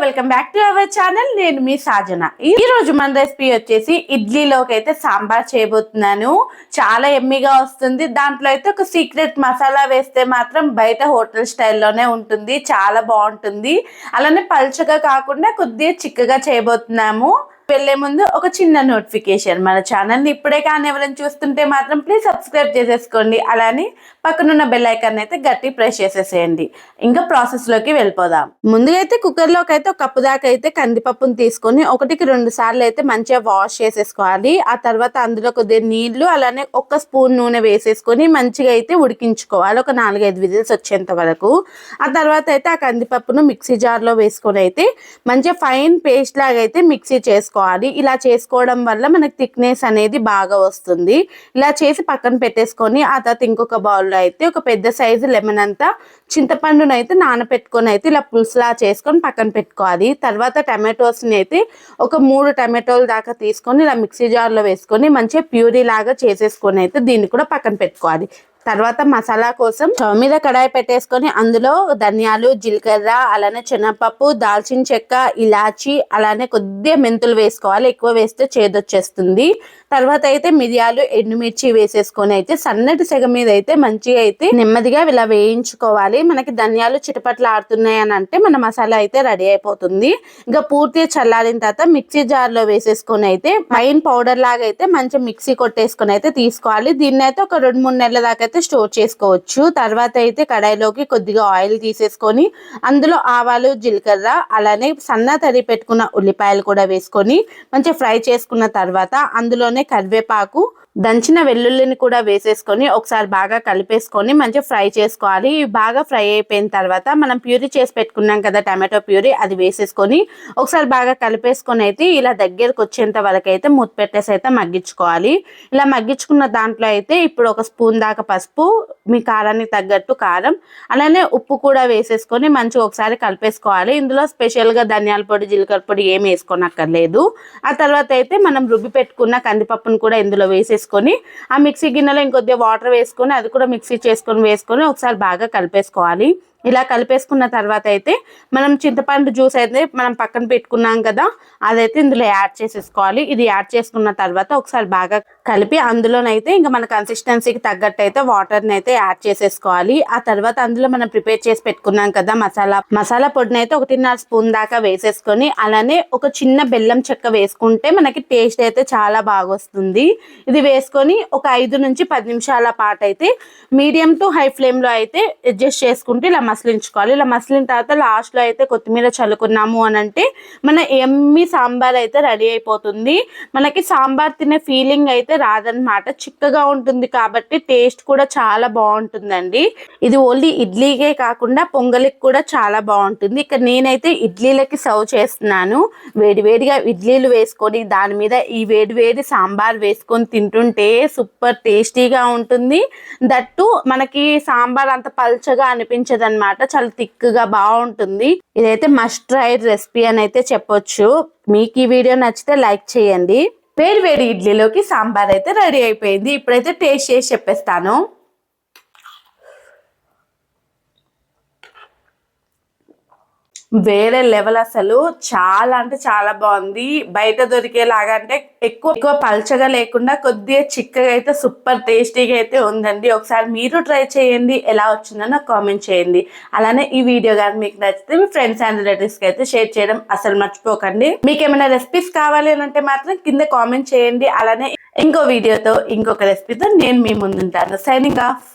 Welcome back to our channel. నేను మీ సాజన. ఈ రోజు మన రెసిపీ వచ్చేసి ఇడ్లీలోకి అయితే సాంబార్ చేయబోతున్నాను. చాలా ఎమ్మిగా వస్తుంది. దాంట్లో అయితే ఒక సీక్రెట్ మసాలా వేస్తే మాత్రం బయట హోటల్ స్టైల్లోనే ఉంటుంది, చాలా బాగుంటుంది. అలానే పల్చగా కాకుండా కొద్దిగా చిక్కగా చేయబోతున్నాము. వెళ్లే ముందు ఒక చిన్న నోటిఫికేషన్, మన ఛానల్ని ఇప్పుడే కానీ ఎవరైనా చూస్తుంటే మాత్రం ప్లీజ్ సబ్స్క్రైబ్ చేసేసుకోండి. అలానే పక్కనున్న బెల్ ఐకాన్ అయితే గట్టి ప్రెస్ చేసేసేయండి. ఇంకా ప్రాసెస్లోకి వెళ్ళిపోదాం. ముందుగా అయితే కుక్కర్లోకి అయితే ఒక కప్పు దాకా అయితే కందిపప్పును తీసుకొని 1-2 సార్లు అయితే మంచిగా వాష్ చేసేసుకోవాలి. ఆ తర్వాత అందులో కొద్దిగా నీళ్లు అలానే 1 స్పూన్ నూనె వేసేసుకొని మంచిగా అయితే ఉడికించుకోవాలి, ఒక 4-5 విజిల్స్ వచ్చేంత వరకు. ఆ తర్వాత అయితే ఆ కందిపప్పును మిక్సీ జార్లో వేసుకొని అయితే మంచిగా ఫైన్ పేస్ట్ లాగా అయితే మిక్సీ చేసుకోవాలి. ఇలా చేసుకోవడం వల్ల మనకి థిక్నెస్ అనేది బాగా వస్తుంది. ఇలా చేసి పక్కన పెట్టేసుకొని ఆ తర్వాత ఇంకొక బౌల్లో అయితే ఒక పెద్ద సైజు లెమన్ అంతా చింతపండును అయితే నానబెట్టుకొని అయితే ఇలా పులుసులా చేసుకొని పక్కన పెట్టుకోవాలి. తర్వాత టమాటోస్ని అయితే ఒక 3 టమాటోలు దాకా తీసుకొని ఇలా మిక్సీ జార్లో వేసుకొని మంచిగా ప్యూరీ లాగా చేసేసుకొని అయితే దీన్ని కూడా పక్కన పెట్టుకోవాలి. తర్వాత మసాలా కోసం స్టవ్ మీద కడాయి పెట్టేసుకొని అందులో ధనియాలు, జీలకర్ర, అలానే శనగపప్పు, దాల్చిన చెక్క, ఇలాచి, అలానే కొద్దిగా మెంతులు వేసుకోవాలి. ఎక్కువ వేస్తే చేదొచ్చేస్తుంది. తర్వాత అయితే మిరియాలు, ఎండుమిర్చి వేసేసుకొని అయితే సన్నటి సెగ మీద అయితే మంచిగా అయితే నెమ్మదిగా ఇలా వేయించుకోవాలి. మనకి ధనియాలు చిటపట్లు ఆడుతున్నాయి అని అంటే మన మసాలా అయితే రెడీ అయిపోతుంది. ఇంకా పూర్తిగా చల్లారిన తర్వాత మిక్సీ జార్లో వేసేసుకొని అయితే ఫైన్ పౌడర్ లాగా అయితే మంచిగా మిక్సీ కొట్టేసుకొని అయితే తీసుకోవాలి. దీన్ని అయితే ఒక 2-3 నెలల దాకా అయితే స్టోర్ చేసుకోవచ్చు. తర్వాత అయితే కడాయిలోకి కొద్దిగా ఆయిల్ తీసేసుకొని అందులో ఆవాలు, జీలకర్ర, అలానే సన్న తరి పెట్టుకున్న ఉల్లిపాయలు కూడా వేసుకొని మంచిగా ఫ్రై చేసుకున్న తర్వాత అందులోనే కరివేపాకు, దంచిన వెల్లుల్లిని కూడా వేసేసుకొని ఒకసారి బాగా కలిపేసుకొని మంచిగా ఫ్రై చేసుకోవాలి. బాగా ఫ్రై అయిపోయిన తర్వాత మనం ప్యూరీ చేసి పెట్టుకున్నాం కదా టమాటో ప్యూరీ, అది వేసేసుకొని ఒకసారి బాగా కలిపేసుకొని అయితే ఇలా దగ్గరకు వచ్చేంత వరకు అయితే మూత పెట్టేసి అయితే మగ్గించుకోవాలి. ఇలా మగ్గించుకున్న దాంట్లో అయితే ఇప్పుడు 1 స్పూన్ దాకా పసుపు, మీ కారానికి తగ్గట్టు కారం, అలానే ఉప్పు కూడా వేసేసుకొని మంచిగా ఒకసారి కలిపేసుకోవాలి. ఇందులో స్పెషల్గా ధనియాల పొడి, జీలకర్ర పొడి ఏమి వేసుకోనక్కర్లేదు. ఆ తర్వాత అయితే మనం రుబ్బి పెట్టుకున్న కందిపప్పును కూడా ఇందులో వేసేసుకొని ఆ మిక్సీ గిన్నెలో ఇంకొద్దిగా వాటర్ వేసుకొని అది కూడా మిక్సీ వేసుకొని ఒకసారి బాగా కలిపేసుకోవాలి. ఇలా కలిపేసుకున్న తర్వాత అయితే మనం చింతపండు జ్యూస్ అయితే మనం పక్కన పెట్టుకున్నాం కదా, అదైతే ఇందులో యాడ్ చేసేసుకోవాలి. ఇది యాడ్ చేసుకున్న తర్వాత ఒకసారి బాగా కలిపి అందులోనైతే ఇంకా మన కన్సిస్టెన్సీకి తగ్గట్టు అయితే వాటర్ని అయితే యాడ్ చేసేసుకోవాలి. ఆ తర్వాత అందులో మనం ప్రిపేర్ చేసి పెట్టుకున్నాం కదా మసాలా పొడిని అయితే 1.5 స్పూన్ దాకా వేసేసుకొని అలానే ఒక చిన్న బెల్లం చెక్క వేసుకుంటే మనకి టేస్ట్ అయితే చాలా బాగా వస్తుంది. ఇది వేసుకొని ఒక 5 నుంచి 10 నిమిషాల పాటు అయితే మీడియం టు హై ఫ్లేమ్లో అయితే అడ్జస్ట్ చేసుకుంటే ఇలా మసలించుకోవాలి. ఇలా మసలిన తర్వాత లాస్ట్లో అయితే కొత్తిమీర చల్లుకున్నాము అని అంటే మన ఎమ్మి సాంబార్ అయితే రెడీ అయిపోతుంది. మనకి సాంబార్ తినే ఫీలింగ్ అయితే రాదనమాట, చిక్కగా ఉంటుంది కాబట్టి టేస్ట్ కూడా చాలా బాగుంటుందండి. ఇది ఓన్లీ ఇడ్లీకే కాకుండా పొంగలికి కూడా చాలా బాగుంటుంది. ఇక్కడ నేనైతే ఇడ్లీలకి సర్వ్ చేస్తున్నాను. వేడివేడిగా ఇడ్లీలు వేసుకొని దాని మీద ఈ వేడివేడి సాంబార్ వేసుకొని తింటుంటే సూపర్ టేస్టీగా ఉంటుంది. దట్టు మనకి సాంబార్ అంత పల్చగా అనిపించదు అనమాట, చాలా థిక్గా బాగుంటుంది. ఇదైతే మస్ట్ ట్రై రెసిపీ అని అయితే చెప్పొచ్చు. మీకు ఈ వీడియో నచ్చితే లైక్ చేయండి. వేడి ఇడ్లీలోకి సాంబార్ అయితే రెడీ అయిపోయింది. ఇప్పుడైతే టేస్ట్ చేసి చెప్పేస్తాను. వేరే లెవెల్, అసలు చాలా అంటే చాలా బాగుంది. బయట దొరికేలాగా అంటే ఎక్కువ పల్చగా లేకుండా కొద్దిగా చిక్కగా అయితే సూపర్ టేస్టీగా అయితే ఉందండి. ఒకసారి మీరు ట్రై చేయండి, ఎలా వచ్చిందో నాకు కామెంట్ చేయండి. అలానే ఈ వీడియో కానీ మీకు నచ్చితే మీ ఫ్రెండ్స్ అండ్ రిలేటివ్స్కి అయితే షేర్ చేయడం అసలు మర్చిపోకండి. మీకు ఏమైనా రెసిపీస్ కావాలి అని అంటే మాత్రం కింద కామెంట్ చేయండి. అలానే ఇంకో వీడియోతో ఇంకొక రెసిపీతో నేను మీ ముందుంటాను. Signing of.